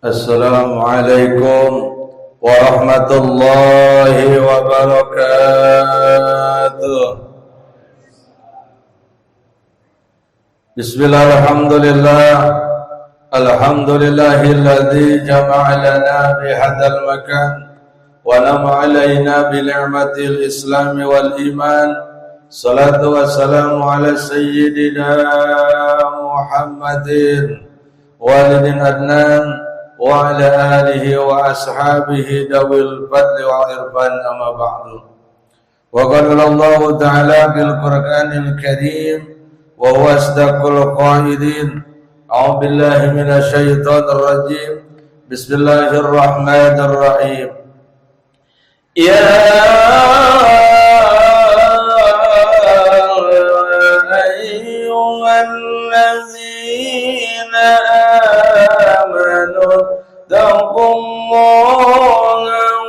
Assalamualaikum warahmatullahi wabarakatuh. Bismillahirrahmanirrahim. Alhamdulillahilladzi jama'a lana bihadzal makan wa nama alaina bi ni'matil islam wal iman. Salatu wassalamu ala sayyidina Muhammadin walidin adnan wa ala alihi wa ashabihi dawil fadli wa irfan amma ba'du. Wa qala Allah ta'ala bil Qur'anil Karim wa huwa asdaqul qailin. A'udzu billahi minasy syaithanir rajim. Bismillahirrahmanirrahim. Ya ayyuhallazina taqullaha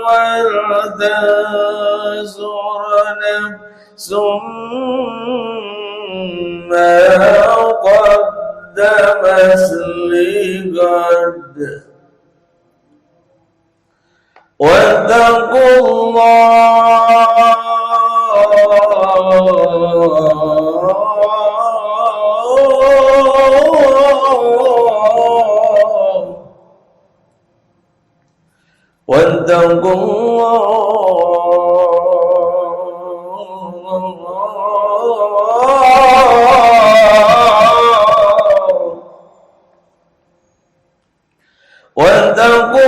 wal tanzur nafsum ma qaddamat ligad واتقوا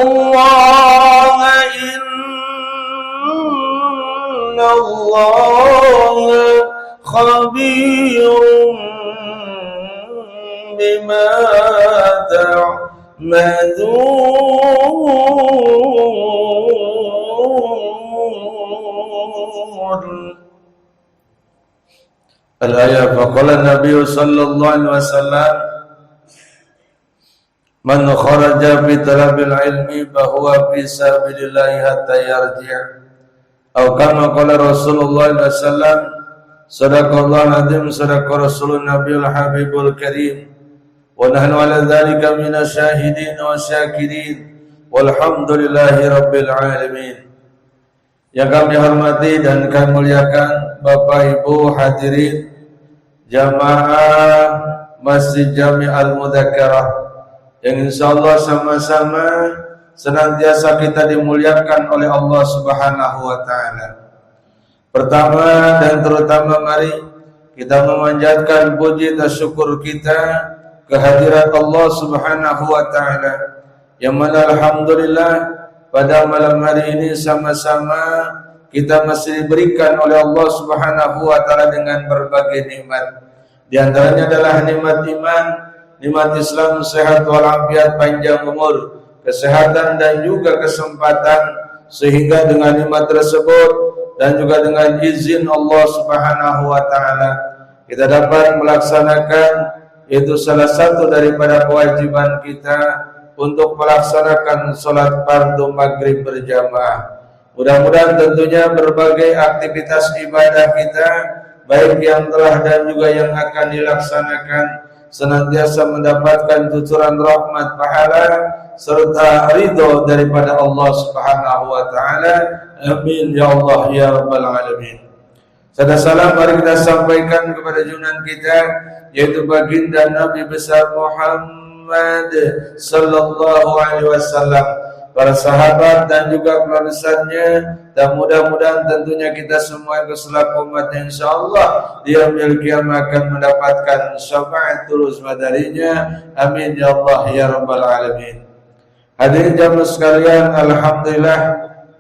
الله إن الله خبير بما تعملون. الآية فقال النبي صلى الله عليه وسلم Man kharaja fi talabil ilmi fahuwa fi sabilillahi hatta yarji'. Atau kama qala Rasulullah sallallahu alaihi wasallam, sadaqallahu azim sadaqa rasulun nabiyul habibul karim wa nahnu ala dzalika minasyahidin wa syakirin walhamdulillahi rabbil alamin. Yang kami hormati dan kami muliakan Bapak Ibu hadirin jamaah Masjid Jami' Al-Mudzakarah yang insyaallah sama-sama senantiasa kita dimuliakan oleh Allah Subhanahu wa taala. Pertama dan terutama mari kita memanjatkan puji dan syukur kita kehadirat Allah Subhanahu wa taala. Yang mana alhamdulillah pada malam hari ini sama-sama kita masih diberikan oleh Allah Subhanahu wa taala dengan berbagai nikmat. Di antaranya adalah nikmat iman, nikmat Islam, sehat walafiat, panjang umur, kesehatan dan juga kesempatan, sehingga dengan nikmat tersebut dan juga dengan izin Allah Subhanahu wa taala kita dapat melaksanakan itu salah satu daripada kewajiban kita untuk melaksanakan salat fardu maghrib berjamaah. Mudah-mudahan tentunya berbagai aktivitas ibadah kita baik yang telah dan juga yang akan dilaksanakan senantiasa mendapatkan cucuran rahmat pahala serta ridho daripada Allah Subhanahu wa taala. Amin ya Allah ya rabbal alamin. Salam mari kita sampaikan kepada junjungan kita yaitu baginda Nabi besar Muhammad sallallahu alaihi wasallam, para sahabat dan juga keluarganya, dan mudah-mudahan tentunya kita semua yang selaku umat insyaallah di yaumil qiyamah akan mendapatkan syafaat terus darinya. Amin ya Allah ya rabbal alamin. Hadirin jamaah sekalian, alhamdulillah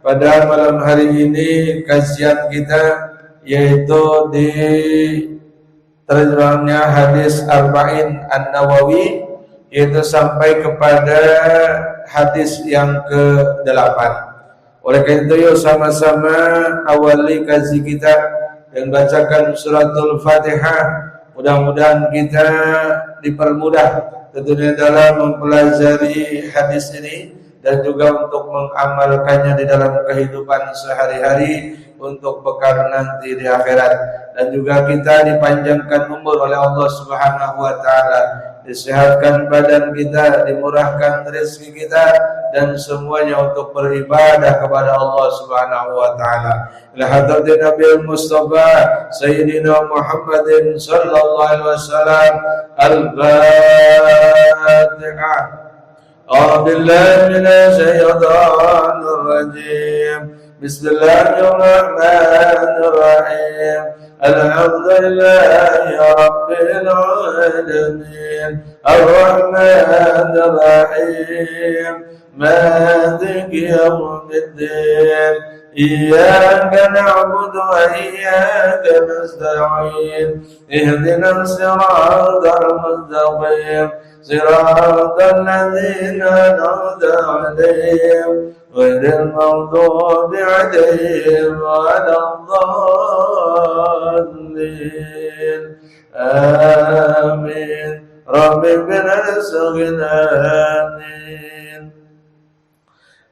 pada malam hari ini kajian kita yaitu di terjemahnya hadis Arba'in An-Nawawi, yaitu sampai kepada hadis yang ke-8. Oleh karena itu yuk sama-sama awali kaji kita dan bacakan suratul Fatihah. Mudah-mudahan kita dipermudah tentunya dalam mempelajari hadis ini dan juga untuk mengamalkannya di dalam kehidupan sehari-hari untuk bekal nanti di akhirat. Dan juga kita dipanjangkan umur oleh Allah Subhanahu wa taala, disehatkan badan kita, dimurahkan rezeki kita, dan semuanya untuk beribadah kepada Allah Subhanahu wa taala. Ila hadratin Nabi Mustafa Sayyidina Muhammadin sallallahu alaihi wasallam. Al-Fatihah. A'udzu billahi minasy syaithanir rajim. Bismillahirrahmanirrahim. Alhamdulillahi rabbil alamin. Ar-Rahmanir Rahim. Maliki yaumiddin. Iyyaka na'budu wa iyyaka nasta'in. Ihdinas siratal mustaqim. Siratal ladzina an'amta 'alaihim ghairil maghdubi 'alaihim waladdallin. Amin. Rabbi amin.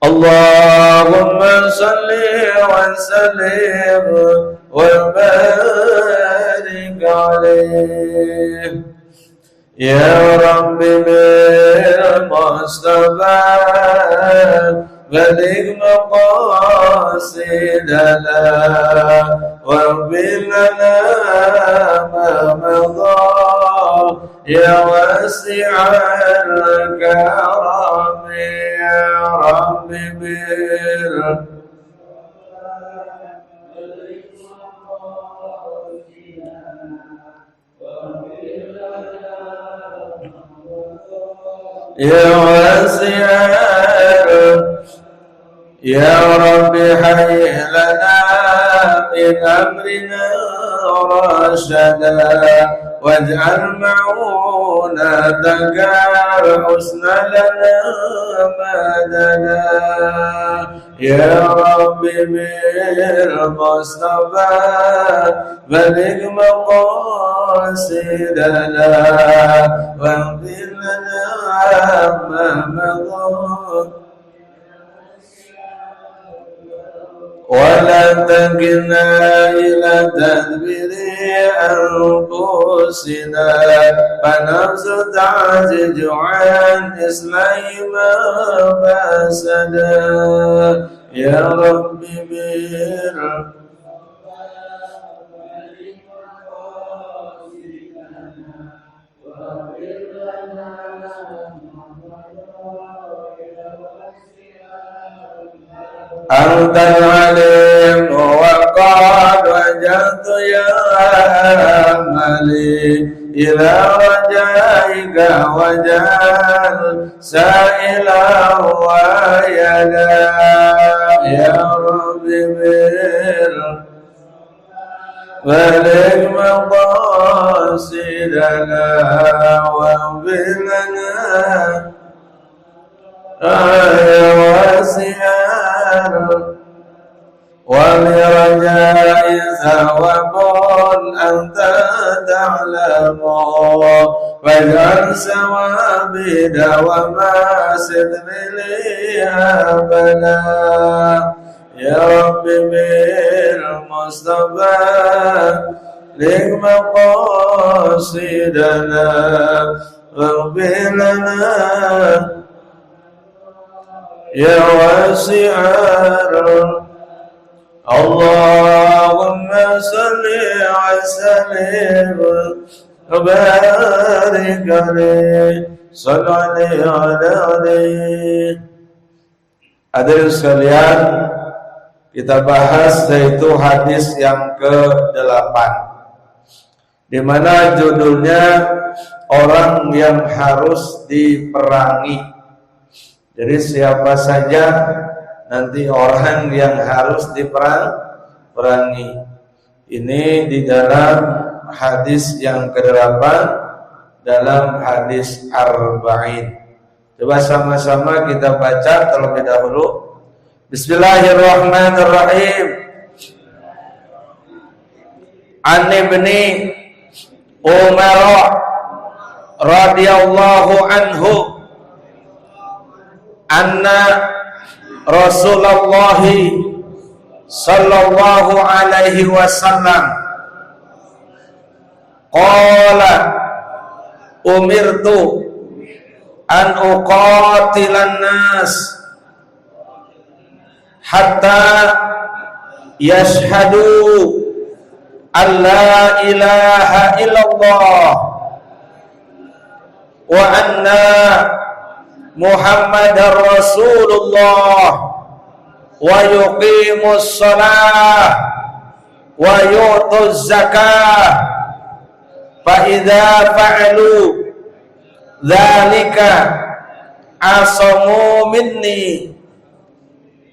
Allahumma salli wa sallim wa barik alaihi. Ya Rabbi bil Mustafa baligh maqasidana waghfir lana ma madha ya wasi'al karam ya Rabbi bil Ya wasi'al Ya Rabbi hayy lana min amrina rashada waj'al ma'unataka husna lana madana. Ya Rabbi bil Mustafa baligh maqasidana waghfir lana ma madha ولا تكلنا إلى تدبير أنفسنا فنفس تعجز عن إصلاح ما فسدا. يا ربي بر أنت العليم وقد وجدت يا أملي إلى رجائك وجل سائلا ويدا. يا ربي بلغ مقاصدنا واغفر لنا يا واسع ولرجاء ثواب أنت تعلم واجعل ثوابي دوما ستر لي أبدا. يا رب بالمصطفى لك مقاصدنا واغفر لنا يا واسع. اللهم صل وسلم وبارك عليه صل عليه. Hadirin sekalian, kita bahas yaitu hadis yang ke-8 di mana judulnya orang yang harus diperangi. Jadi siapa saja nanti orang yang harus diperangi. Ini di dalam hadis yang ke-8 dalam hadis Arba'in. Coba sama-sama kita baca terlebih dahulu. Bismillahirrahmanirrahim. An ibni Umar radhiyallahu anhu anna Rasulullah sallallahu alaihi wasallam qala umirtu an uqatilan nas hatta yashhadu an la ilaha illallah wa anna Muhammadar Rasulullah wa yuqimus shalah wa yu'tuz zakah fa idza fa'alu dzalika asamu minni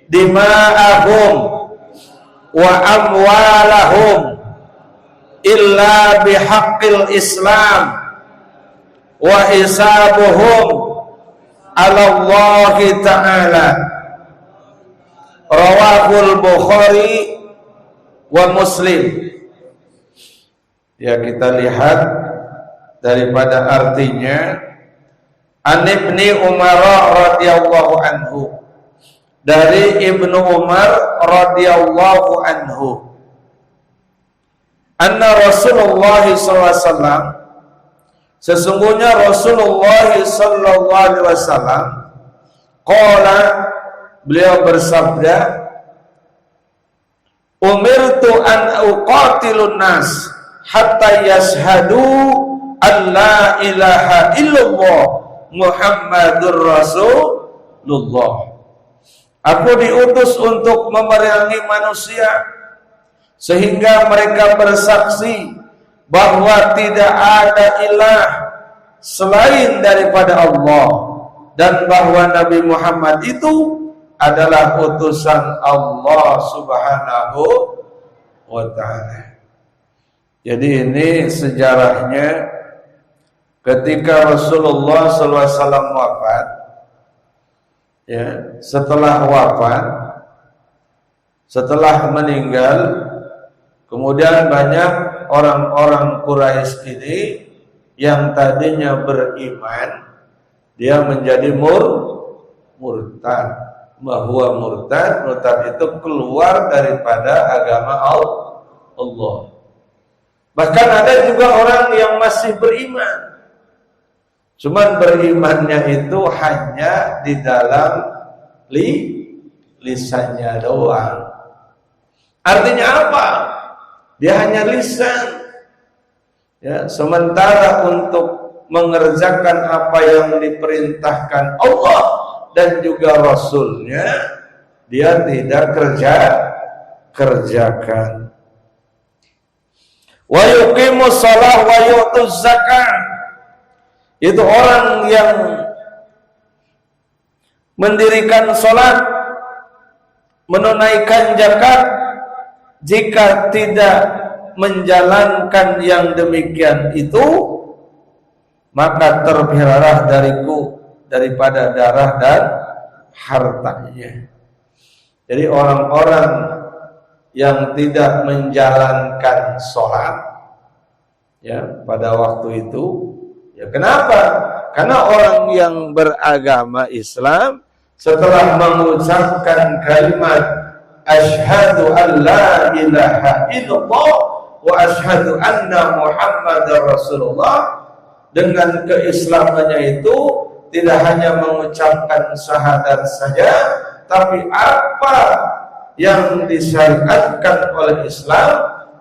dima'ahum wa amwalahum illa bihaqqil Islam wa hisabuhum ala Allah Ta'ala. Rawahul Bukhari wa Muslim. Ya, kita lihat daripada artinya. An Ibni Umar radhiyallahu anhu, dari Ibnu Umar radhiyallahu anhu, anna Rasulullah sallallahu alaihi wasallam, sesungguhnya Rasulullah sallallahu alaihi wasallam, qala, beliau bersabda, umirtu an uqatilun nas hatta yashhadu an la ilaha illallah Muhammadur Rasulullah. Aku diutus untuk memerangi manusia sehingga mereka bersaksi bahwa tidak ada ilah selain daripada Allah dan bahwa Nabi Muhammad itu adalah utusan Allah Subhanahu wa ta'ala. Jadi ini sejarahnya ketika Rasulullah SAW wafat, ya, setelah wafat, setelah meninggal, kemudian banyak orang-orang Quraisy ini yang tadinya beriman, dia menjadi murtad. Bahwa murtad itu keluar daripada agama Allah. Bahkan ada juga orang yang masih beriman, cuman berimannya itu hanya di dalam lisannya doang. Artinya apa? Dia hanya lisan. Ya, sementara untuk mengerjakan apa yang diperintahkan Allah dan juga Rasulnya, dia tidak kerjakan. Wa yuqimus shalah wa yu'tuz zakah. Itu orang yang mendirikan salat, menunaikan zakat, jika tidak menjalankan yang demikian itu, maka terpelihara dariku daripada darah dan hartanya. Jadi orang-orang yang tidak menjalankan sholat, ya, pada waktu itu, ya, kenapa? Karena orang yang beragama Islam setelah mengucapkan kalimat asyhadu an la ilaha illallah wa asyhadu anna Muhammadar Rasulullah, dengan keislamannya itu tidak hanya mengucapkan syahadat saja, tapi apa yang disyariatkan oleh Islam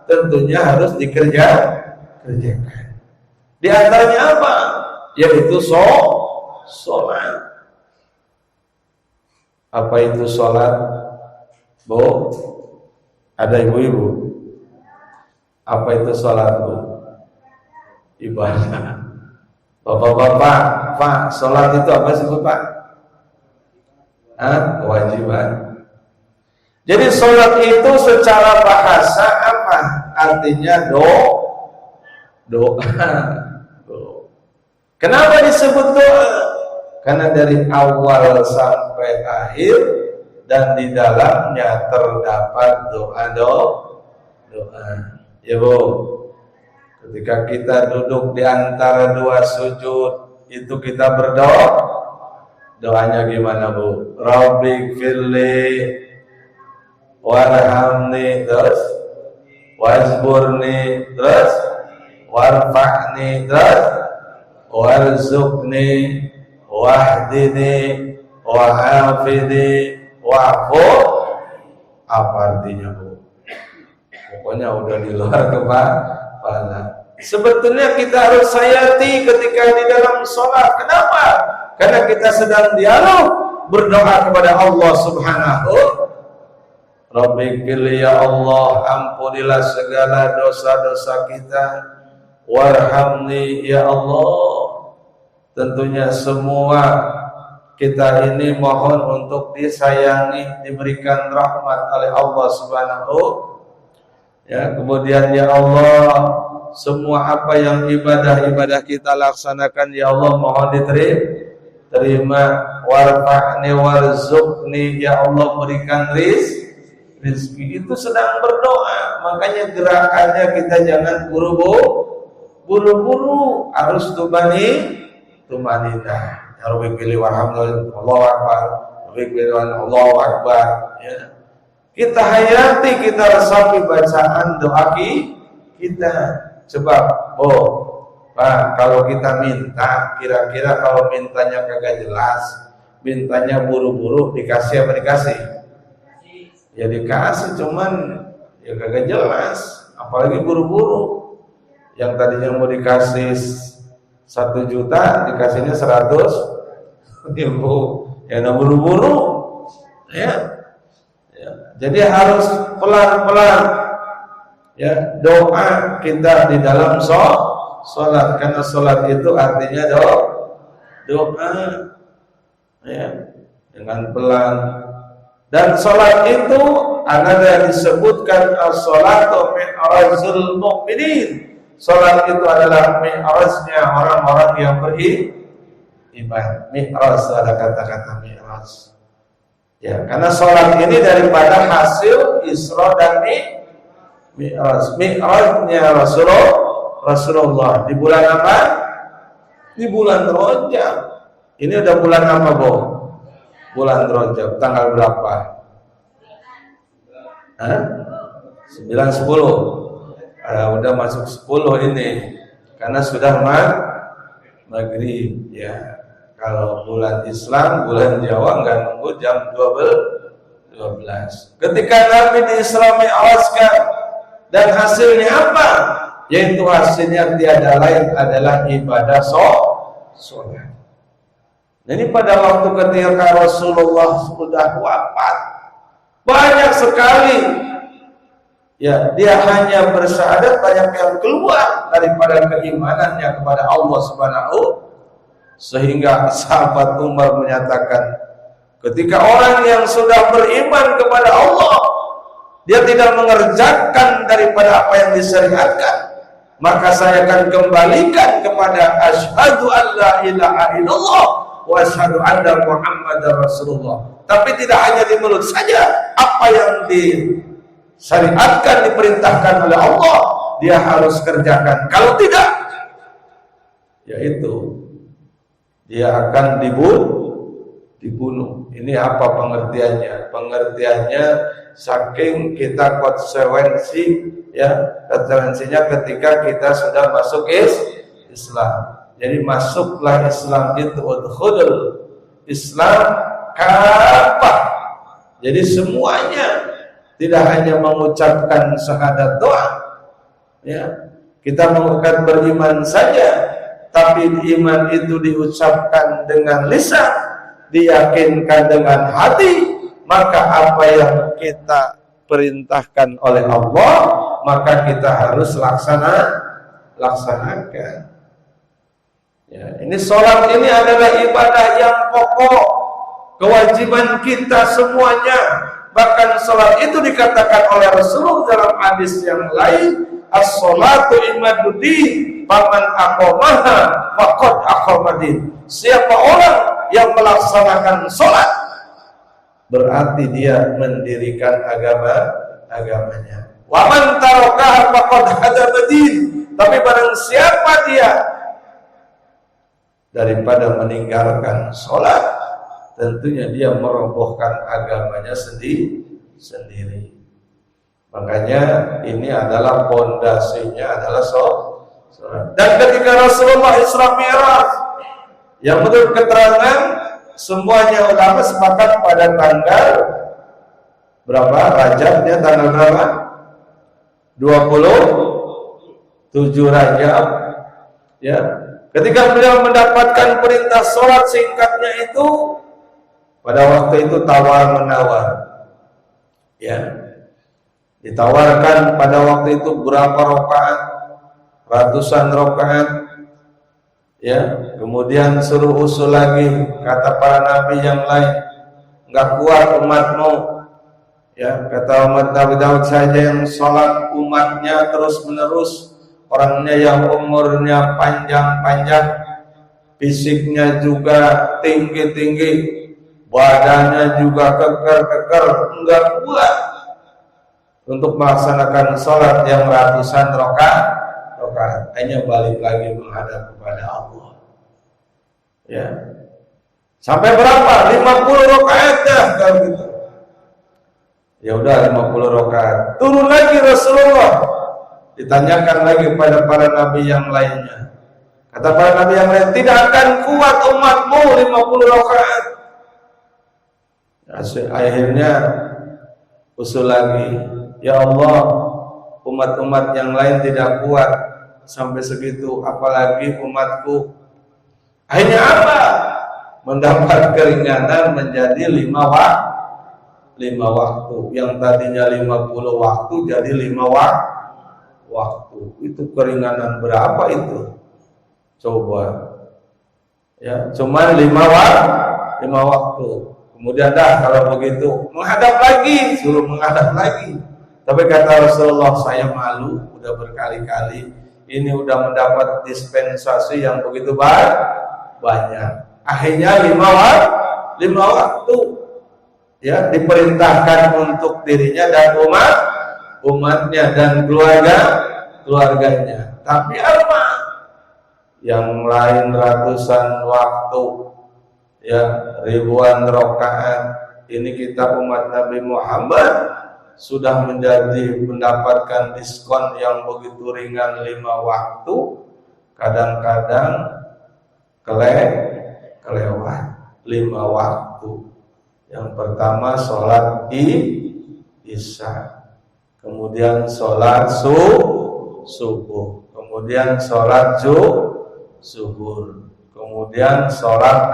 tentunya harus dikerjakan. Di antaranya apa? Yaitu sholat. Apa itu sholat? Bu, ada ibu-ibu. Apa itu sholat, Bu? Ibadah. Bapak-bapak, Pak, sholat itu apa sih, Pak? Kewajiban. Jadi sholat itu secara bahasa apa? Artinya doa. Kenapa disebut doa? Karena dari awal sampai akhir dan di dalamnya terdapat doa. Ya, Bu. Ketika kita duduk di antara dua sujud, itu kita berdoa. Doanya gimana, Bu? Rabbighfirli warhamni, terus wazburni, terus warfa'ni, terus warzuqni wahdini wa'afini wa'fu. Apa artinya, Bu? Pokoknya udah di luar kepala. Sebetulnya kita harus hayati ketika di dalam sholat. Kenapa? Karena kita sedang dialog berdoa kepada Allah Subhanahu. Rabbighfir ya Allah, ampunilah segala dosa-dosa kita. Warhamni ya Allah. Tentunya semua kita ini mohon untuk disayangi, diberikan rahmat oleh Allah Subhanahu. Ya, kemudian ya Allah, semua apa yang ibadah-ibadah kita laksanakan ya Allah mohon diterima. Warfa'ni warzuqni ya Allah, berikan rizki. Itu sedang berdoa. Makanya gerakannya kita jangan buru-buru, harus tumaninah. Ya Rabbi pilih warhamdulillah, Allahu Akbar, Rabbi pilih Allahu Akbar. Ya. Kita hayati, kita resapi bacaan doa kita. Sebab, Pak, kalau kita minta, kira-kira kalau mintanya kagak jelas, mintanya buru-buru, dikasih apa dikasih? Ya dikasih, cuman ya kagak jelas, apalagi buru-buru. Yang tadinya mau dikasih 1 juta, dikasihnya 100.000, ya udah buru-buru, ya. Jadi harus pelan-pelan, ya, doa kita di dalam sholat, karena sholat itu artinya doa, ya, dengan pelan. Dan sholat itu ada yang disebutkan as-sholatu mi'rajul mu'minin. Sholat itu adalah mi'rajnya orang-orang yang beriman. Mi'raj, ada kata-kata mi'raj. Ya, karena sholat ini daripada hasil Isra dan Mi'raj. Mi'rajnya Rasulullah di bulan apa? Di bulan Rajab. Ini udah bulan apa, Bu? Bulan Rajab, tanggal berapa? 9-10. Udah masuk 10 ini, karena sudah maghrib, ya. Kalau bulan Islam, bulan Jawa nggak nunggu jam 12. Ketika Nabi di Isra Mi'rajkan, dan hasilnya apa? Yaitu hasilnya tiada lain adalah ibadah sholat. Jadi pada waktu ketika Rasulullah sudah wafat, banyak sekali, ya, dia hanya bersyahadat, banyak yang keluar daripada keimanannya kepada Allah Subhanahu. Sehingga sahabat Umar menyatakan, ketika orang yang sudah beriman kepada Allah, dia tidak mengerjakan daripada apa yang disyariatkan, maka saya akan kembalikan kepada asyhadu an la ilaha illallah wa asyhadu anna Muhammadar Rasulullah. Tapi tidak hanya di mulut saja, apa yang disyariatkan, diperintahkan oleh Allah, dia harus kerjakan. Kalau tidak, yaitu dia akan dibunuh. Ini apa pengertiannya? Pengertiannya saking kita konsekuensi, ya, konsekuensinya ketika kita sudah masuk Islam. Jadi masuklah Islam itu udkhulul Islam kafah. Jadi semuanya, tidak hanya mengucapkan syahadat doa, ya, kita mengucapkan beriman saja, tapi iman itu diucapkan dengan lisan, diyakinkan dengan hati, maka apa yang kita perintahkan oleh Allah, maka kita harus laksanakan. Ya, ini sholat ini adalah ibadah yang pokok, kewajiban kita semuanya. Bahkan sholat itu dikatakan oleh Rasulullah dalam hadis yang lain, as-sholatu imaduddin, faman aqamaha faqad aqamadin. Siapa orang yang melaksanakan sholat, berarti dia mendirikan agamanya. Wa man tarakaha faqad hadamadin. Tapi barang siapa dia daripada meninggalkan sholat, tentunya dia merobohkan agamanya sendiri. Makanya ini adalah pondasinya adalah sholat. Dan ketika Rasulullah Isra Mi'raj, yang menurut keterangan semuanya ulama sepakat pada tanggal berapa? Rajabnya tanggal berapa? 27 Rajab. Ya, ketika beliau mendapatkan perintah sholat singkatnya itu, pada waktu itu tawar menawar. Ya, ditawarkan pada waktu itu berapa rakaat, ratusan rakaat. Ya, kemudian suruh usul lagi, kata para nabi yang lain, enggak kuat umatmu. Ya, kata umat Nabi Daud saja yang sholat umatnya terus menerus, orangnya yang umurnya panjang-panjang, fisiknya juga tinggi-tinggi, badannya juga keker-keker, enggak kuat untuk melaksanakan sholat yang ratusan rakaat. Hanya balik lagi menghadap kepada Allah. Ya, sampai berapa? 50 rakaat dah kalau gitu. Ya udah 50 rakaat. Turun lagi Rasulullah. Ditanyakan lagi pada para nabi yang lainnya. Kata para nabi yang lain, tidak akan kuat umatmu 50 rakaat. Akhirnya usul lagi, ya Allah, umat-umat yang lain tidak kuat sampai segitu, apalagi umatku. Akhirnya apa? Mendapat keringanan menjadi 5 waktu. Yang tadinya 50 waktu jadi 5 waktu. Itu keringanan berapa itu? Coba. Ya, cuma 5 waktu. Kemudian dah kalau begitu menghadap lagi, suruh menghadap lagi. Tapi kata Rasulullah, saya malu, udah berkali-kali ini udah mendapat dispensasi yang begitu banyak. Akhirnya 5 waktu. Ya, diperintahkan untuk dirinya dan umatnya dan keluarganya. Tapi apa? Yang lain ratusan waktu, ya, ribuan rakaat. Ini kita umat Nabi Muhammad sudah mendapatkan diskon yang begitu ringan 5 waktu, kadang-kadang kelewat 5 waktu. Yang pertama sholat isya, kemudian sholat subuh, kemudian sholat zuhur, kemudian sholat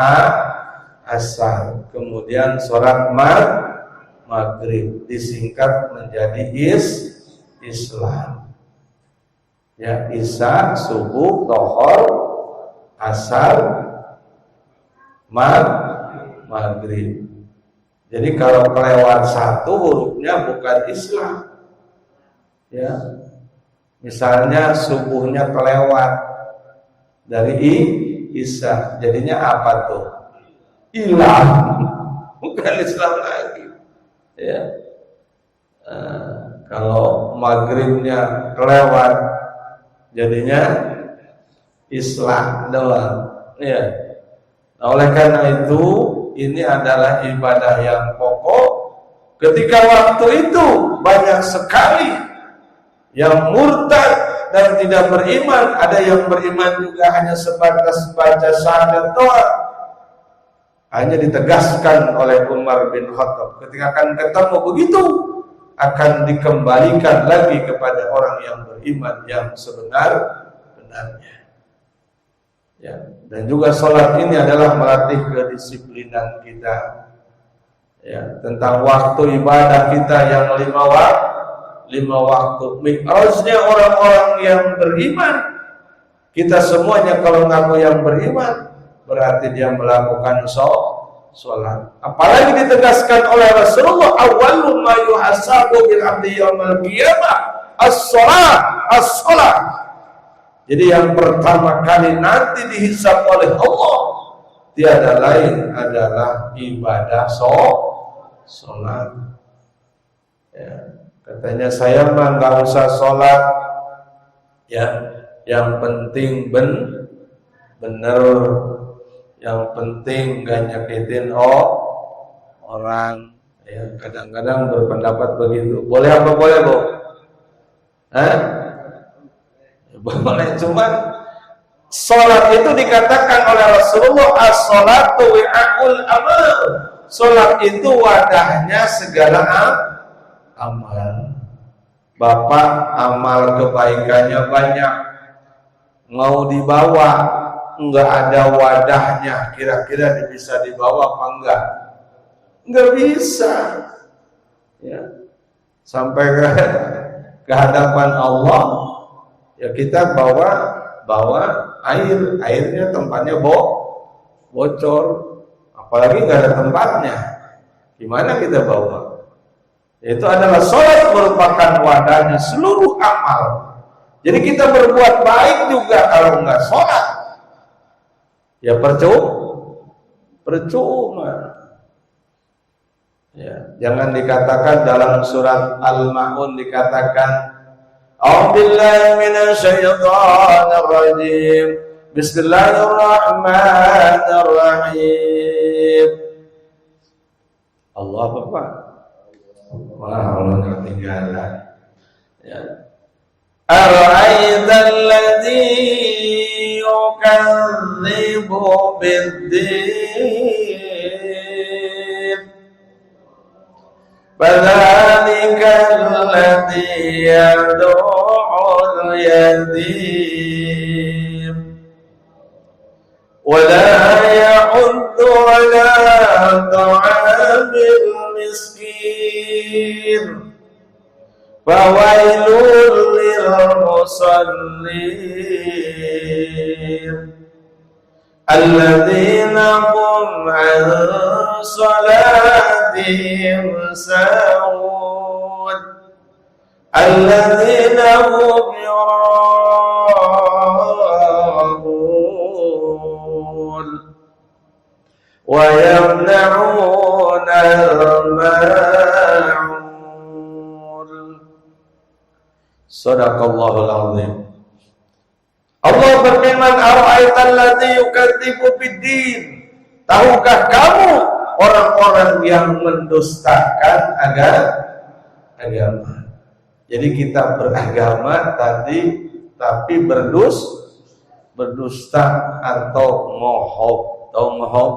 asar, kemudian sholat maghrib, disingkat menjadi Islam. Ya, isya, subuh, dhuhur, asar, maghrib. Jadi kalau kelewat satu hurufnya bukan Islam. Ya, misalnya subuhnya kelewat dari isya, jadinya apa tuh? Hilang, bukan Islam lagi. Ya, kalau maghribnya kelewat, jadinya Islam doang. Ya, nah, oleh karena itu ini adalah ibadah yang pokok. Ketika waktu itu banyak sekali yang murtad dan tidak beriman. Ada yang beriman juga hanya sebatas baca syahadat doang. Hanya ditegaskan oleh Umar bin Khattab, ketika akan ketemu begitu, akan dikembalikan lagi kepada orang yang beriman yang sebenar-benarnya. Ya, dan juga sholat ini adalah melatih kedisiplinan kita. Ya, tentang waktu ibadah kita yang 5 waktu. Harusnya orang-orang yang beriman, kita semuanya kalau ngaku yang beriman, berarti dia melakukan sholat. Apalagi ditegaskan oleh Rasulullah, awwalu ma yuhasabu bil abdi yaumil qiyamah as-shalah. Jadi yang pertama kali nanti dihisab oleh Allah tiada lain adalah ibadah sholat. Ya, katanya saya mah nggak usah sholat. Ya, yang penting bener, yang penting gak nyakitin orang. Ya, kadang-kadang berpendapat begitu. Boleh apa boleh, Bu? Boleh, cuman sholat itu dikatakan oleh Rasulullah as-sholatu wi'aul amal. Sholat itu wadahnya segala amal. Bapak amal kebaikannya banyak, mau dibawa enggak ada wadahnya, kira-kira bisa dibawa apa enggak? Enggak bisa. Ya. Sampai ke hadapan Allah, ya kita bawa airnya tempatnya bocor, apalagi nggak ada tempatnya, gimana kita bawa? Itu adalah sholat merupakan wadahnya seluruh amal. Jadi kita berbuat baik juga kalau nggak sholat, ya percuma. Ya, jangan dikatakan dalam surat Al-Ma'un dikatakan A'udzubillahi minasyaitonir rajim. Bismillahirrahmanirrahim. Allah Akbar. Wah, Allah ketinggalan. Ya. Ara'aital ladzi yukadzibu bid-din. Fadzalikal ladzi yad'ul yatim wa la ya'uddu 'ala ta'amil miskin. Fawailul lil musallin alladzina hum 'an salatihim sahun alladzina hum yura'un wa yamna'una al-ma'un. Shadaqallahul azim. Allah berfirman, ara'aital ladzi yukadzibu bid-din. Tahukah kamu orang-orang yang mendustakan agama? Jadi kita beragama tapi berdusta atau ngohok. Tahu ngohok?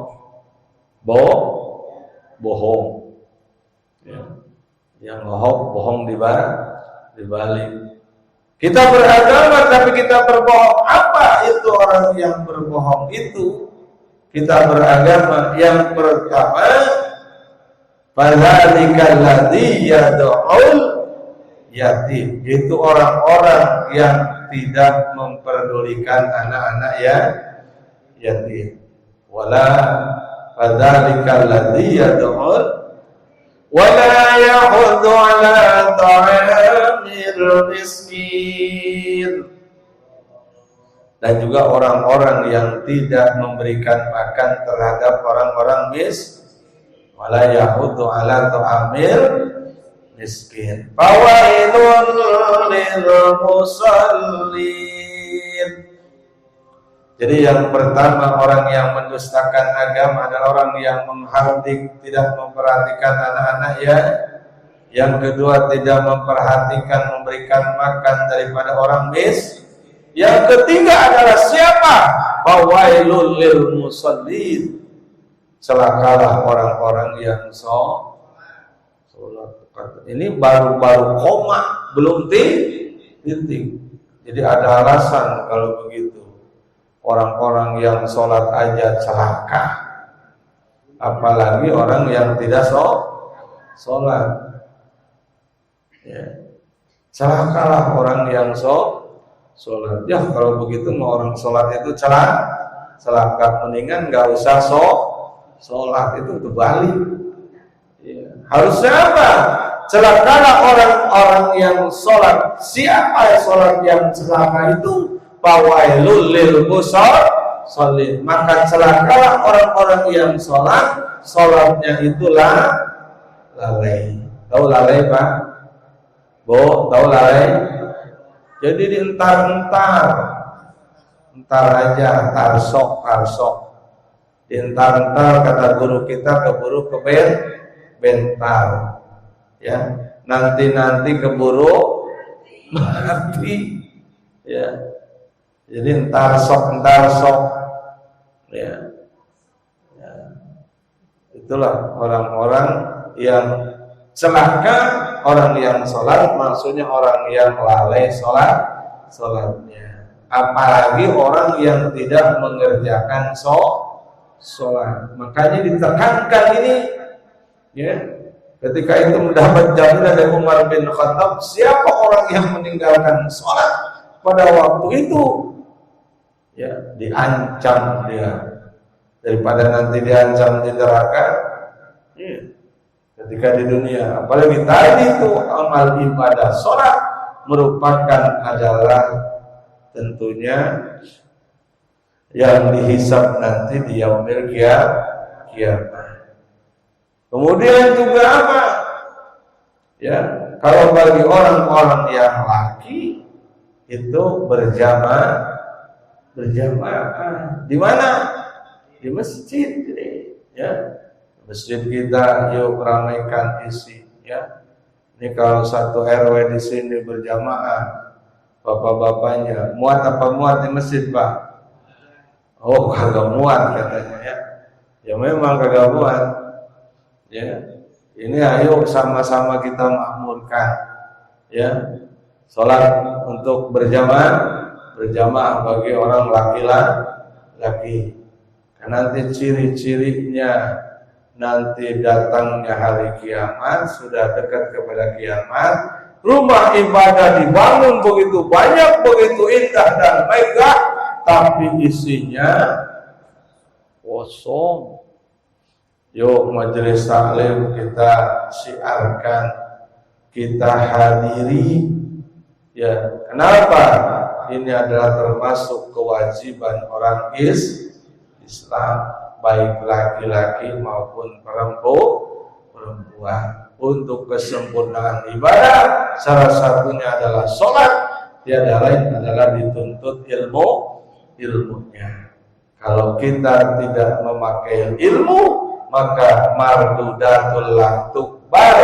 Bohong. Ya. Yang ngohok bohong dibalik. Kita beragama tapi kita berbohong. Apa itu orang yang berbohong itu? Kita beragama yang pertama, fadzalikal ladzi yad'ul yatim. Itu orang-orang yang tidak memperdulikan anak-anak yatim. Wala fadzalikal ladzi yad'ul wala yahuddu 'ala ta'amil miskin. Dan juga orang-orang yang tidak memberikan makan terhadap orang-orang wala yahuddu 'ala ta'amil miskin. Fawailun lil musallin. Jadi yang pertama, orang yang mendustakan agama adalah orang yang tidak memperhatikan anak-anaknya. Yang kedua, tidak memperhatikan memberikan makan daripada orang miskin. Yang ketiga adalah siapa? Fawailul lil musallin. Celakalah orang-orang yang sholat. Ini baru koma, belum titik. Jadi ada alasan kalau begitu. Orang-orang yang sholat aja celaka, apalagi orang yang tidak sholat. Ya. Celakalah orang yang sholat. Ya kalau begitu mau orang sholat itu celaka, mendingan nggak usah sholat, itu terbalik. Ya. Harusnya apa? Celakalah orang-orang yang sholat. Siapa sholat yang celaka itu? Fawailul lil musallin. Maka celakalah orang-orang yang sholatnya itulah lalai. Tahu lalai Pak? Tahu lalai? Jadi dientar aja, tarsok. Dientar kata guru kita, keburu bentar. Ya, nanti keburu mati. Ya. Jadi entar sok ya. Ya. Itulah orang-orang yang celaka, orang yang sholat, maksudnya orang yang lalai sholatnya. Apalagi orang yang tidak mengerjakan sholat. Makanya ditekankan ini, ya. Ketika itu mendapat jaminan dari Umar bin Khattab, siapa orang yang meninggalkan sholat pada waktu itu, ya, diancam dia. Daripada nanti diancam di neraka, ya, ketika di dunia. Apalagi tadi itu amal ibadah sholat merupakan adalah tentunya yang dihisab nanti di yaumil kiamat. Kemudian juga apa? Ya, kalau bagi orang-orang yang laki itu berjamaah. Di mana? Di masjid, ya. Masjid kita yuk ramaikan isi, ya. Ini kalau satu RW di sini berjamaah, bapak-bapaknya muat apa muat di masjid, Pak? Oh, kagak muat katanya, ya. Ya memang kagak muat. Ya, ini ayo sama-sama kita makmurkan, ya, sholat untuk berjamaah bagi orang laki-laki. Karena nanti ciri-cirinya nanti datangnya hari kiamat, sudah dekat kepada kiamat, rumah ibadah dibangun begitu banyak, begitu indah dan megah, tapi isinya kosong. Yuk majelis taklim kita syiarkan, kita hadiri, ya. Kenapa? Ini adalah termasuk kewajiban orang Islam, baik laki-laki maupun perempuan, untuk kesempurnaan ibadah. Salah satunya adalah sholat, tiada lain adalah dituntut ilmunya. Kalau kita tidak memakai ilmu, maka mardudatul la tukbar,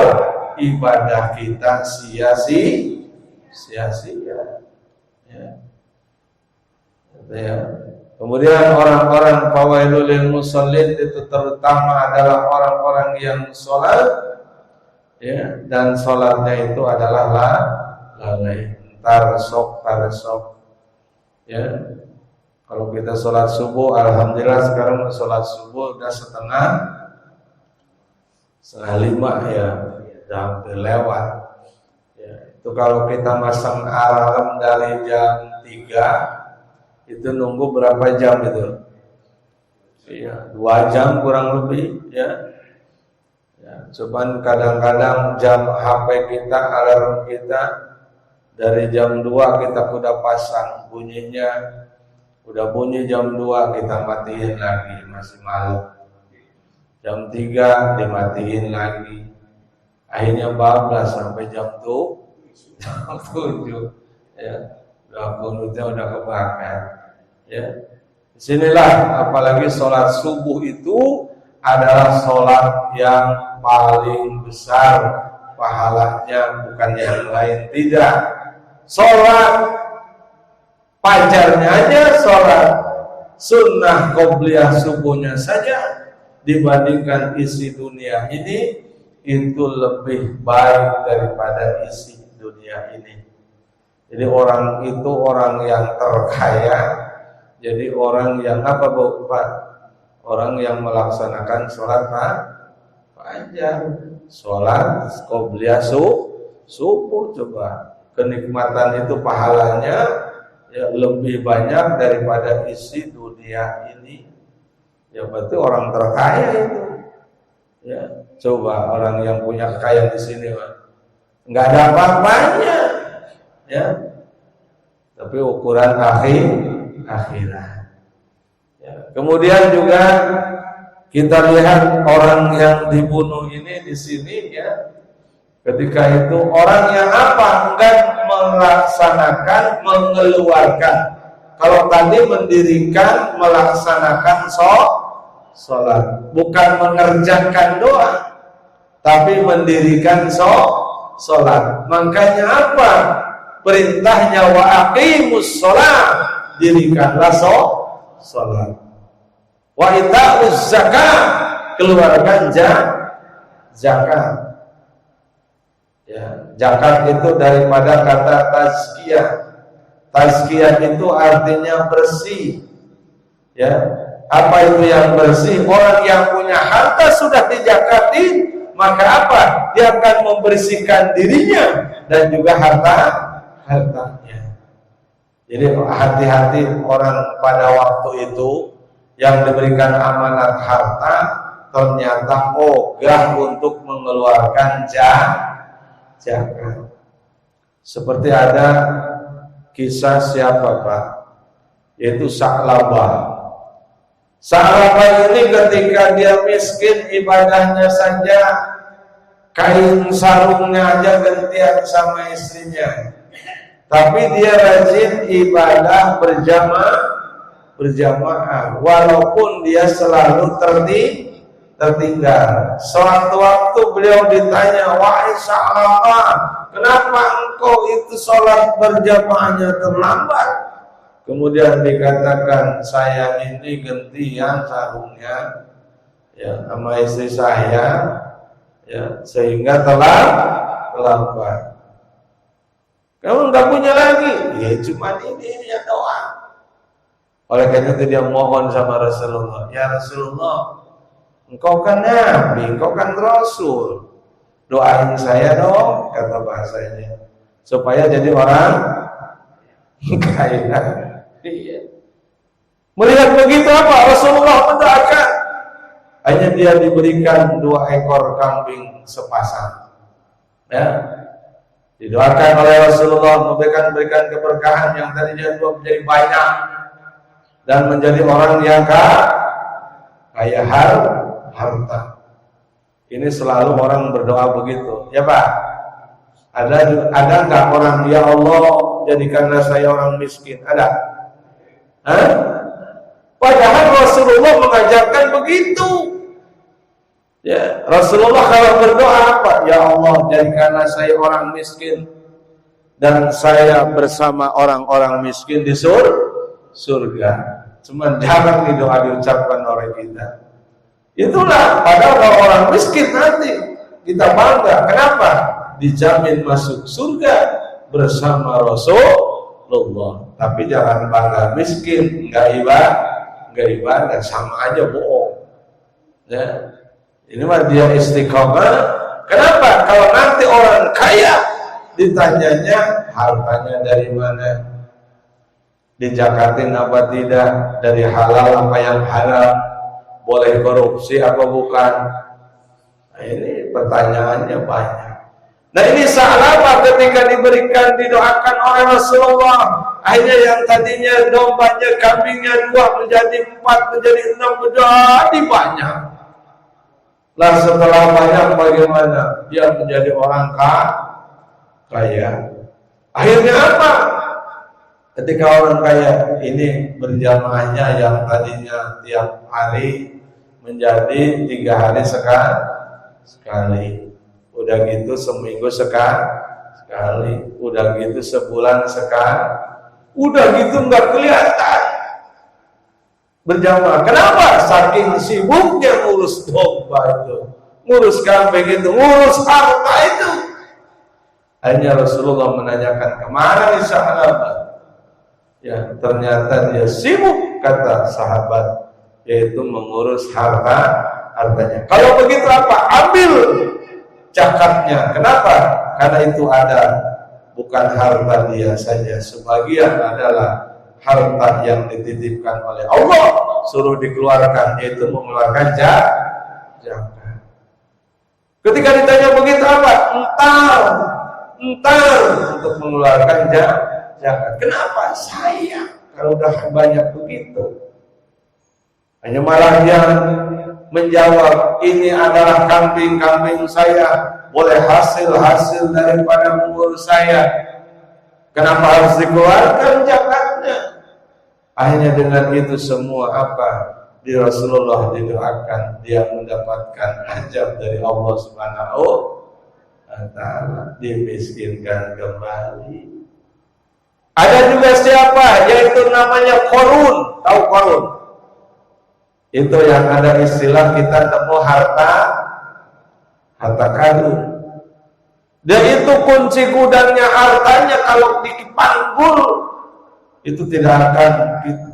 ibadah kita sia-sia. Ya. Kemudian orang-orang fawailul lil musallin itu terutama adalah orang-orang yang sholat, ya, dan sholatnya itu adalah lalai, tarsok, ya. Kalau kita sholat subuh, alhamdulillah sekarang sholat subuh udah setengah 5 ya, udah hampir lewat. Ya, itu kalau kita masang alarm dari jam 3, itu nunggu berapa jam itu? Iya, 2 jam kurang lebih, ya. Ya, cuman kadang-kadang jam HP kita, alarm kita dari jam 2 kita udah pasang bunyinya. Udah bunyi jam 2 kita matiin lagi, masih malam. Jam 3 dimatiin lagi. Akhirnya bablas sampai jam 7. Ya, mulutnya udah kebakar. Ya. Disinilah apalagi sholat subuh itu adalah sholat yang paling besar pahalanya, bukan yang lain, tidak. Sholat fajarnya aja, sholat sunnah qobliyah subuhnya saja dibandingkan isi dunia ini, itu lebih baik daripada isi dunia ini. Jadi orang itu orang yang terkaya, jadi orang yang apa Pak? Orang yang melaksanakan sholat fajar, sholat qobliyah subuh, coba kenikmatan itu pahalanya ya lebih banyak daripada isi dunia ini. Ya berarti orang terkaya itu. Ya, coba orang yang punya kekayaan di sini, Pak, nggak ada apa-apanya, ya. Tapi ukuran akhirat. Ya. Kemudian juga kita lihat orang yang dibunuh ini di sini, ya. Ketika itu orang yang apa? Enggak melaksanakan, mengeluarkan. Kalau tadi mendirikan, melaksanakan sholat, bukan mengerjakan doa, tapi mendirikan sholat. Makanya apa? Perintahnya wa aqimus sholat, dirikanlah salat. Wa ita'uz zakat, keluarkan zakat. Ya, zakat itu daripada kata tazkiyah. Tazkiyah itu artinya bersih. Ya, apa itu yang bersih? Orang yang punya harta sudah dijakatin, maka apa? Dia akan membersihkan dirinya dan juga hartanya. Jadi hati-hati orang pada waktu itu yang diberikan amanat harta ternyata ogah untuk mengeluarkan zakat. Seperti ada kisah siapa Pak? Yaitu Sa'labah. Sa'labah ini ketika dia miskin, ibadahnya saja kain sarungnya aja gantian sama istrinya. Tapi dia rajin ibadah berjamaah walaupun dia selalu tertinggal. Sewaktu-waktu beliau ditanya, "Wahai Sa'labah, kenapa engkau itu sholat berjamaahnya terlambat?" Kemudian dikatakan, "Saya ini gantian sarungnya ya sama istri saya, ya sehingga terlambat." "Kamu nggak punya lagi?" "Ya cuma ini ya doang." Oleh karena itu dia mohon sama Rasulullah, "Ya Rasulullah, engkau kan Nabi, engkau kan Rasul, doain saya dong," kata bahasanya, "supaya jadi orang kaya." Melihat begitu apa? Rasulullah mendoakan. Hanya dia diberikan 2 ekor kambing sepasang. Ya, didoakan oleh Rasulullah memberikan keberkahan yang tadinya 2 menjadi banyak dan menjadi orang yang kaya harta. Ini selalu orang berdoa begitu, ya Pak. Ada nggak orang, "Ya Allah, jadikanlah saya orang miskin"? Ada? Padahal Rasulullah mengajarkan begitu. Ya, Rasulullah kalau berdoa apa? "Ya Allah, jadikanlah saya orang miskin dan saya bersama orang-orang miskin di surga." Cuman jarang nih doa diucapkan oleh kita. Itulah, padahal kalau orang miskin nanti kita bangga. Kenapa? Dijamin masuk surga bersama Rasulullah. Tapi jangan bangga miskin, enggak ibadah, sama aja bohong. Ya, ini mah dia istiqomah. Kenapa? Kalau nanti orang kaya ditanyanya hartanya dari mana, dijakatin apa tidak, dari halal apa yang haram, boleh korupsi apa bukan. Nah, ini pertanyaannya banyak. Nah, ini Sa'labah ketika didoakan oleh Rasulullah, akhirnya yang tadinya dombanya, kambingnya 2 menjadi 4, menjadi 6, menjadi banyak. Lah setelah banyak bagaimana? Dia menjadi orang kaya. Akhirnya apa? Ketika orang kaya ini berjamaahnya yang tadinya tiap hari menjadi 3 hari sekali. Udah gitu seminggu sekali. Udah gitu sebulan sekali. Udah gitu nggak kelihatan berjamaah. Kenapa? Saking sibuknya ngurus domba itu, ngurus kambing itu, ngurus harta itu. Akhirnya Rasulullah menanyakan, "Kemana Sa'labah?" Ya, ternyata dia sibuk, kata sahabat, yaitu mengurus hartanya. Kalau begitu apa? Ambil zakatnya. Kenapa? Karena itu ada bukan harta dia saja, sebagian adalah harta yang dititipkan oleh Allah, suruh dikeluarkan, yaitu mengeluarkan zakat. Ketika ditanya begitu apa? Entar untuk mengeluarkan zakat. Kenapa? Sayang kalau udah banyak begitu. Hanya malah yang menjawab, "Ini adalah kambing-kambing saya, boleh hasil daripada mengurus saya. Kenapa harus dikeluarkan zakatnya?" Akhirnya dengan itu semua apa? Di Rasulullah didoakan, dia mendapatkan ajab dari Allah Subhanahu wa Ta'ala, dimiskinkan kembali. Ada juga siapa? Yaitu namanya Qarun. Tahu Qarun? Itu yang ada istilah kita temu harta karun. Dia itu kunci gudangnya hartanya kalau dipanggul itu tidak akan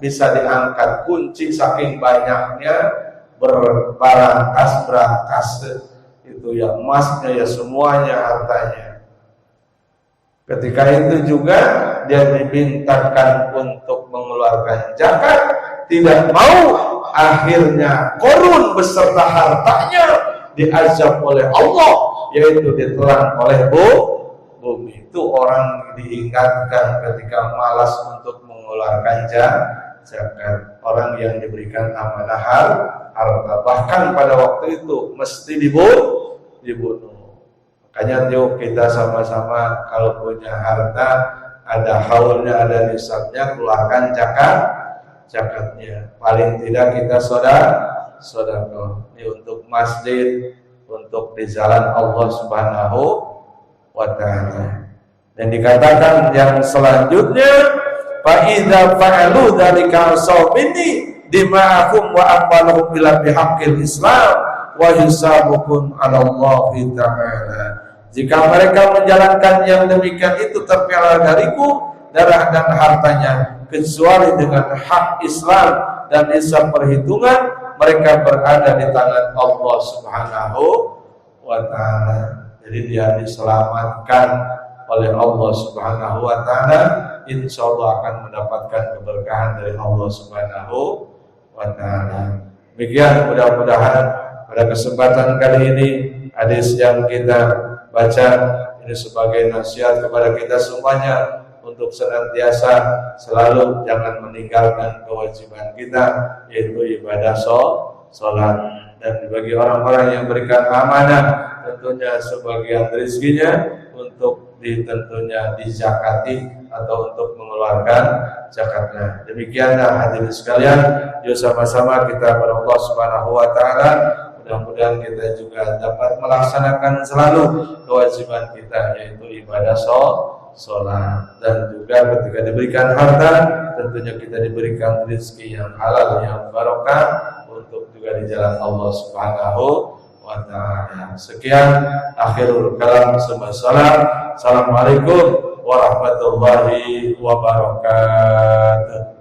bisa diangkat. Kunci saking banyaknya berangkas itu ya emasnya ya semuanya hartanya. Ketika itu juga dia dimintakan untuk mengeluarkan zakat, tidak mau, akhirnya Qarun beserta hartanya diazab oleh Allah, yaitu ditelan oleh bumi. Itu orang diingatkan ketika malas untuk mengeluarkan zakat. Orang yang diberikan amanah harta, bahkan pada waktu itu mesti dibunuh. Makanya yuk kita sama-sama kalau punya harta, ada haulnya, ada nisabnya, keluarkan zakatnya. Paling tidak kita sedekah. Ini untuk masjid, untuk di jalan Allah Subhanahu wa ta'ala. Dan dikatakan yang selanjutnya, fa idza fa'alu dzalika sawmini dima'akum wa aqbaluhum ila bihaqqil Islam wa hisabukum 'ala Allah ta'ala. Jika mereka menjalankan yang demikian itu terpelihara dariku darah dan hartanya kecuali dengan hak Islam dan hisab perhitungan, mereka berada di tangan Allah Subhanahu wa ta'ala. Jadi dia diselamatkan oleh Allah Subhanahu wa ta'ala, insyaallah akan mendapatkan keberkahan dari Allah Subhanahu wa ta'ala. Demikian, mudah-mudahan pada kesempatan kali ini hadis yang kita baca ini sebagai nasihat kepada kita semuanya untuk senantiasa selalu jangan meninggalkan kewajiban kita, yaitu ibadah sholat. Dan bagi orang-orang yang berikan amanah, tentunya sebagian rezekinya untuk tentunya dizakati atau untuk mengeluarkan zakatnya. Demikianlah hadirin sekalian, yuk sama-sama kita pada Allah Subhanahu wa ta'ala, mudah-mudahan kita juga dapat melaksanakan selalu kewajiban kita, yaitu ibadah sholat. Dan juga ketika diberikan harta, tentunya kita diberikan rezeki yang halal, yang barokah, untuk juga di jalan Allah Subhanahu wa ta'ala. Sekian akhirul kalam, Assalamualaikum warahmatullahi wabarakatuh.